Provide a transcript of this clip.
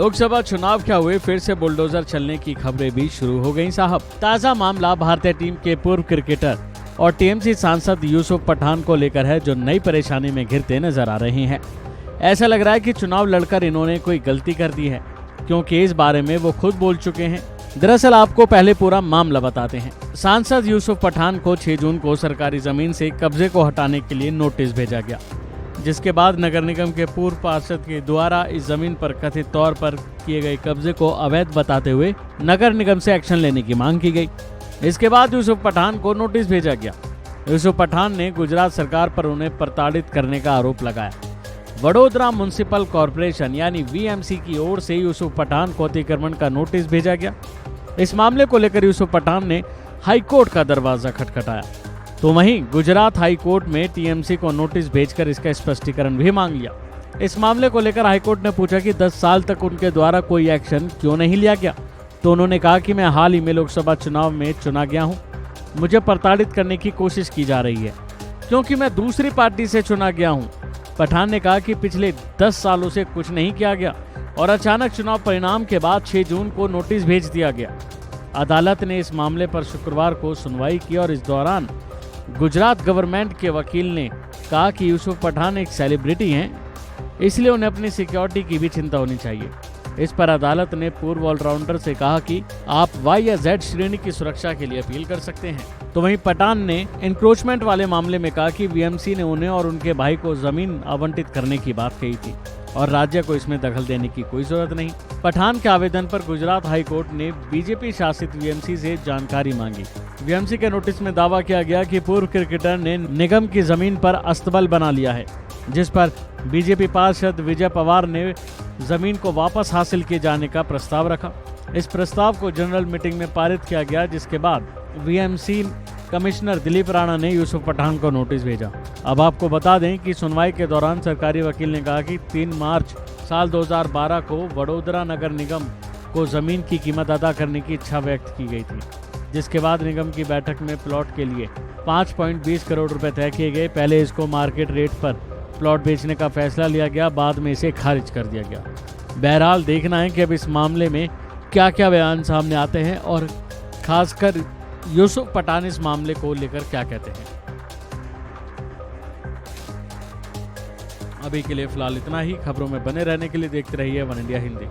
लोकसभा चुनाव क्या हुए, फिर से बुलडोजर चलने की खबरें भी शुरू हो गईं साहब। ताजा मामला भारतीय टीम के पूर्व क्रिकेटर और टीएमसी सांसद यूसुफ पठान को लेकर है, जो नई परेशानी में घिरते नजर आ रहे हैं। ऐसा लग रहा है कि चुनाव लड़कर इन्होंने कोई गलती कर दी है, क्योंकि इस बारे में वो खुद बोल चुके हैं। दरअसल आपको पहले पूरा मामला बताते हैं। सांसद यूसुफ पठान को 6 जून को सरकारी जमीन से कब्जे को हटाने के लिए नोटिस भेजा गया, जिसके बाद नगर निगम के पूर्व पार्षद के द्वारा इस जमीन पर कथित तौर पर किए गए कब्जे को अवैध बताते हुए नगर निगम से एक्शन लेने की मांग की गई। इसके बाद यूसुफ पठान को नोटिस भेजा गया। यूसुफ पठान ने गुजरात सरकार पर उन्हें प्रताड़ित करने का आरोप लगाया। वडोदरा म्युनिसिपल कॉर्पोरेशन यानी वीएमसी की ओर से यूसुफ पठान को अतिक्रमण का नोटिस भेजा गया। इस मामले को लेकर यूसुफ पठान ने हाईकोर्ट का दरवाजा खटखटाया, तो वहीं गुजरात हाईकोर्ट में टीएमसी को नोटिस भेजकर इसका स्पष्टीकरण भी मांग लिया। इस मामले को लेकर हाईकोर्ट ने पूछा कि 10 साल तक उनके द्वारा कोई एक्शन क्यों नहीं लिया गया, तो उन्होंने कहा कि मैं हाल ही में लोकसभा चुनाव में चुना गया हूं, मुझे प्रताड़ित करने की कोशिश की जा रही है क्योंकि मैं दूसरी पार्टी से चुना गया हूं। पठान ने कहा कि पिछले 10 सालों से कुछ नहीं किया गया और अचानक चुनाव परिणाम के बाद 6 जून को नोटिस भेज दिया गया। अदालत ने इस मामले पर शुक्रवार को सुनवाई की और इस दौरान गुजरात गवर्नमेंट के वकील ने कहा कि यूसुफ पठान एक सेलिब्रिटी हैं, इसलिए उन्हें अपनी सिक्योरिटी की भी चिंता होनी चाहिए। इस पर अदालत ने पूर्व ऑलराउंडर से कहा कि आप वाई या जेड श्रेणी की सुरक्षा के लिए अपील कर सकते हैं। तो वहीं पठान ने एनक्रोचमेंट वाले मामले में कहा कि वीएमसी ने उन्हें और उनके भाई को जमीन आवंटित करने की बात कही थी और राज्य को इसमें दखल देने की कोई जरूरत नहीं। पठान के आवेदन पर गुजरात हाईकोर्ट ने बीजेपी शासित वीएमसी से जानकारी मांगी। वीएमसी के नोटिस में दावा किया गया कि पूर्व क्रिकेटर ने निगम की जमीन पर अस्तबल बना लिया है, जिस पर बीजेपी पार्षद विजय पवार ने जमीन को वापस हासिल किए जाने का प्रस्ताव रखा। इस प्रस्ताव को जनरल मीटिंग में पारित किया गया, जिसके बाद वीएमसी कमिश्नर दिलीप राणा ने यूसुफ पठान को नोटिस भेजा। अब आपको बता दें कि सुनवाई के दौरान सरकारी वकील ने कहा कि 3 मार्च साल 2012 को वडोदरा नगर निगम को जमीन की कीमत अदा करने की इच्छा व्यक्त की गई थी, जिसके बाद निगम की बैठक में प्लॉट के लिए 5.20 करोड़ रुपए तय किए गए। पहले इसको मार्केट रेट पर प्लॉट बेचने का फैसला लिया गया, बाद में इसे खारिज कर दिया गया। बहरहाल देखना है कि अब इस मामले में क्या क्या बयान सामने आते हैं और खासकर यूसुफ पठान इस मामले को लेकर क्या कहते हैं। अभी के लिए फिलहाल इतना ही। खबरों में बने रहने के लिए देखते रहिए वन इंडिया हिंदी।